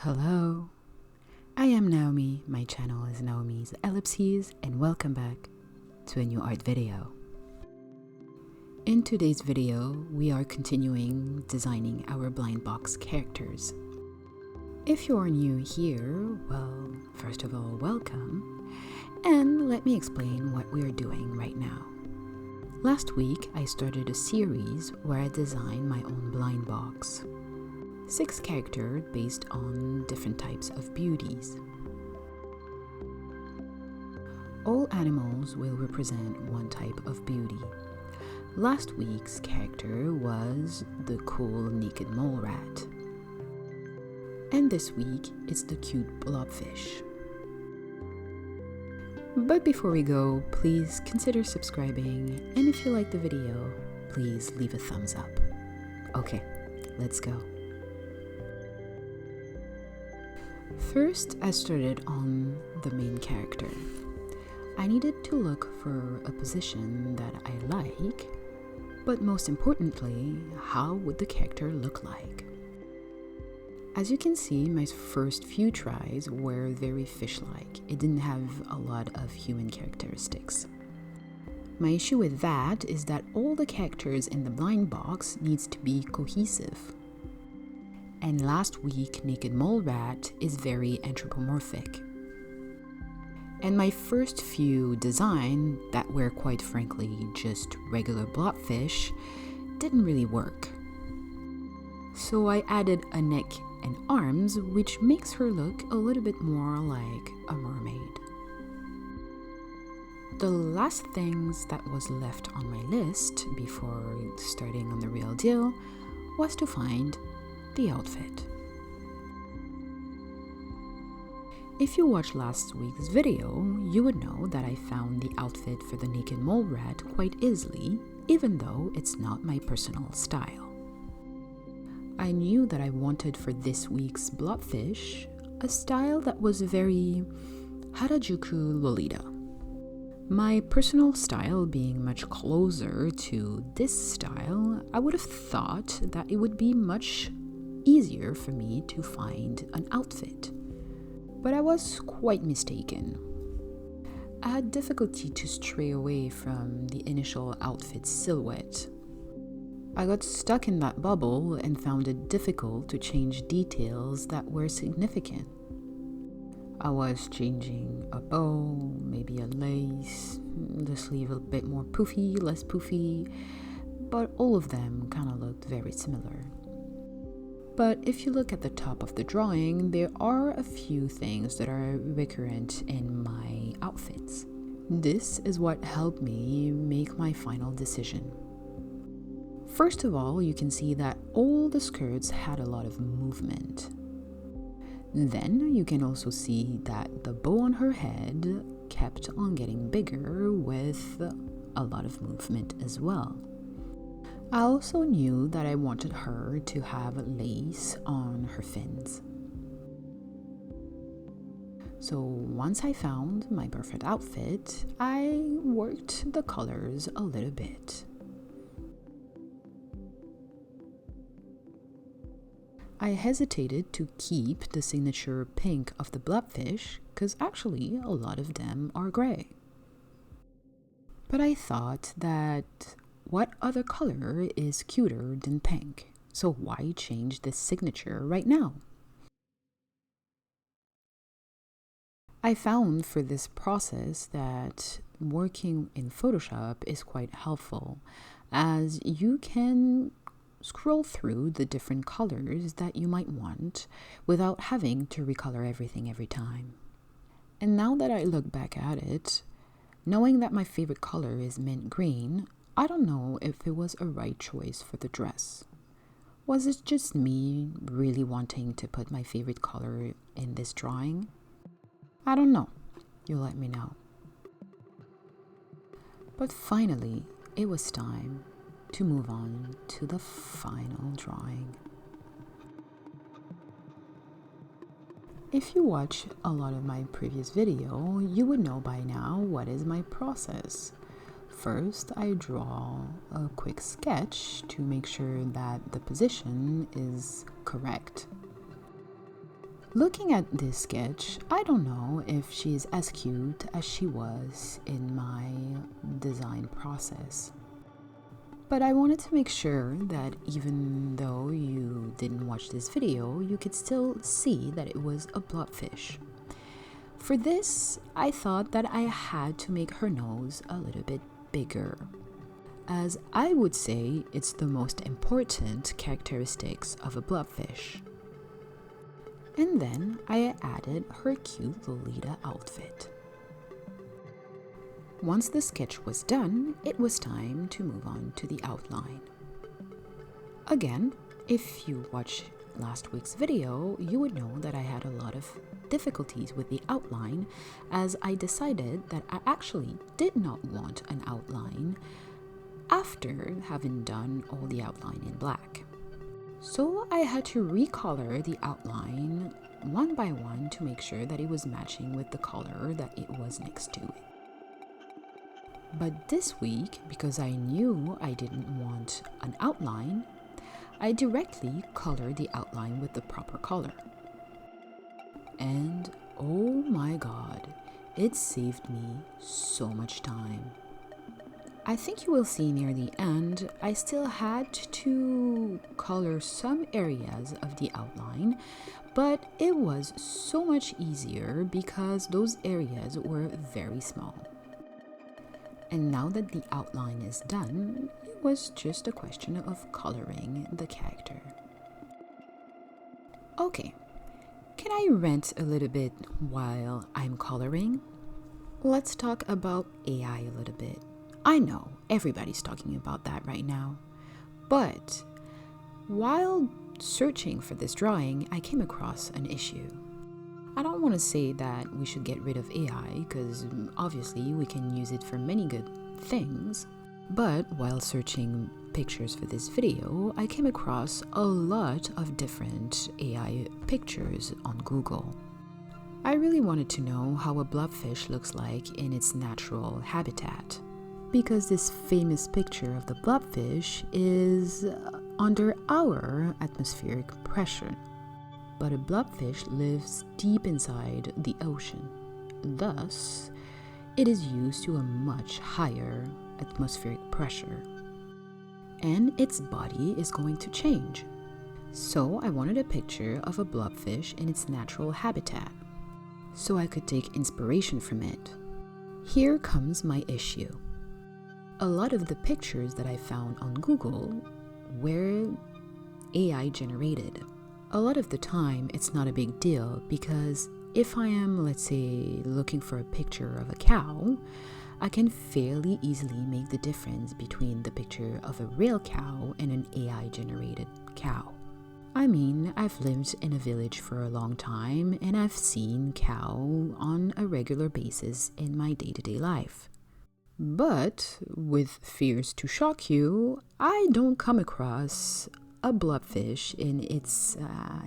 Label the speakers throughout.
Speaker 1: Hello, I am Naomi. My channel is Naomi's Ellipses, and welcome back to a new art video. In today's video, we are continuing designing our blind box characters. If you are new here, well, first of all, welcome, and let me explain what we are doing right now. Last week, I started a series where I designed my own blind box. 6 characters based on different types of beauties. All animals will represent one type of beauty. Last week's character was the cool naked mole rat. And this week, it's the cute blobfish. But before we go, please consider subscribing, and if you like the video, please leave a thumbs up. Okay, let's go. First, I started on the main character. I needed to look for a position that I like, but most importantly, how would the character look like? As you can see, my first few tries were very fish-like. It didn't have a lot of human characteristics. My issue with that is that all the characters in the blind box needs to be cohesive. And last week, Naked Mole Rat is very anthropomorphic. And my first few designs that were quite frankly just regular blobfish didn't really work. So I added a neck and arms, which makes her look a little bit more like a mermaid. The last things that was left on my list before starting on the real deal was to find the outfit. If you watched last week's video, you would know that I found the outfit for the naked mole rat quite easily, even though it's not my personal style. I knew that I wanted for this week's blobfish a style that was very Harajuku Lolita. My personal style being much closer to this style, I would have thought that it would be much easier for me to find an outfit. But I was quite mistaken. I had difficulty to stray away from the initial outfit silhouette. I got stuck in that bubble and found it difficult to change details that were significant. I was changing a bow, maybe a lace, the sleeve a bit more poofy, less poofy, but all of them kind of looked very similar. But if you look at the top of the drawing, there are a few things that are recurrent in my outfits. This is what helped me make my final decision. First of all, you can see that all the skirts had a lot of movement. Then you can also see that the bow on her head kept on getting bigger with a lot of movement as well. I also knew that I wanted her to have lace on her fins. So once I found my perfect outfit, I worked the colors a little bit. I hesitated to keep the signature pink of the blobfish because actually a lot of them are gray. But I thought that what other color is cuter than pink? So why change this signature right now? I found for this process that working in Photoshop is quite helpful, as you can scroll through the different colors that you might want without having to recolor everything every time. And now that I look back at it, knowing that my favorite color is mint green, I don't know if it was a right choice for the dress. Was it just me really wanting to put my favorite color in this drawing? I don't know. You let me know. But finally, it was time to move on to the final drawing. If you watch a lot of my previous video, you would know by now what is my process. First, I draw a quick sketch to make sure that the position is correct. Looking at this sketch, I don't know if she's as cute as she was in my design process. But I wanted to make sure that even though you didn't watch this video, you could still see that it was a blobfish. For this, I thought that I had to make her nose a little bit bigger, as I would say it's the most important characteristics of a blobfish. And then I added her cute Lolita outfit. Once the sketch was done, it was time to move on to the outline. Again, if you watched last week's video, you would know that I had a lot of difficulties with the outline, as I decided that I actually did not want an outline after having done all the outline in black. So I had to recolor the outline one by one to make sure that it was matching with the color that it was next to it. But this week, because I knew I didn't want an outline, I directly colored the outline with the proper color. And oh my god, it saved me so much time. I think you will see near the end, I still had to color some areas of the outline, but it was so much easier because those areas were very small. And now that the outline is done, it was just a question of coloring the character. Okay, can I rant a little bit while I'm coloring? Let's talk about AI a little bit. I know everybody's talking about that right now, but while searching for this drawing, I came across an issue. I don't want to say that we should get rid of AI, because obviously we can use it for many good things, but while searching pictures for this video, I came across a lot of different AI pictures on Google. I really wanted to know how a blobfish looks like in its natural habitat, because this famous picture of the blobfish is under our atmospheric pressure. But a blobfish lives deep inside the ocean. Thus, it is used to a much higher atmospheric pressure. And its body is going to change. So I wanted a picture of a blobfish in its natural habitat, so I could take inspiration from it. Here comes my issue. A lot of the pictures that I found on Google were AI generated. A lot of the time, it's not a big deal, because if I am, let's say, looking for a picture of a cow, I can fairly easily make the difference between the picture of a real cow and an AI-generated cow. I mean, I've lived in a village for a long time, and I've seen cow on a regular basis in my day-to-day life. But, with fears to shock you, I don't come across a blobfish in its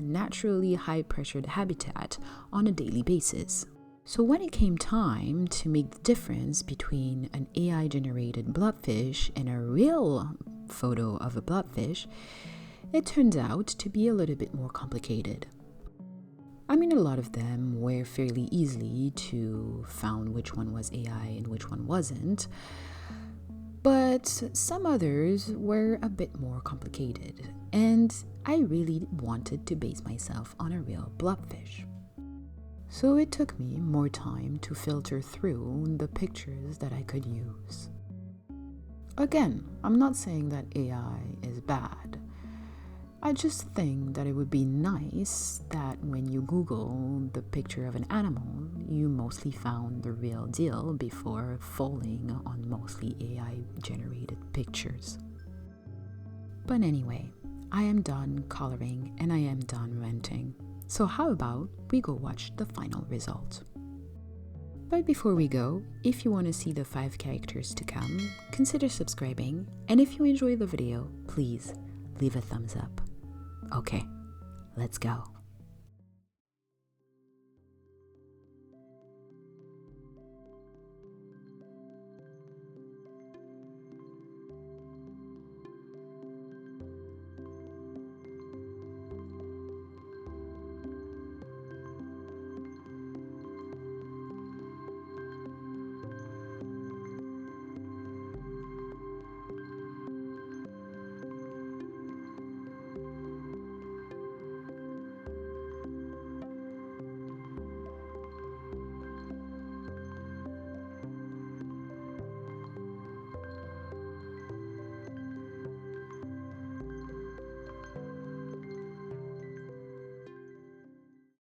Speaker 1: naturally high-pressured habitat on a daily basis. So when it came time to make the difference between an AI-generated blobfish and a real photo of a blobfish, it turned out to be a little bit more complicated. I mean, a lot of them were fairly easily to find which one was AI and which one wasn't, but some others were a bit more complicated, and I really wanted to base myself on a real blobfish. So it took me more time to filter through the pictures that I could use. Again, I'm not saying that AI is bad. I just think that it would be nice that when you Google the picture of an animal, you mostly found the real deal before falling on mostly AI-generated pictures. But anyway, I am done coloring and I am done ranting. So how about we go watch the final result? But before we go, if you want to see the 5 characters to come, consider subscribing, and if you enjoy the video, please leave a thumbs up. Okay, let's go.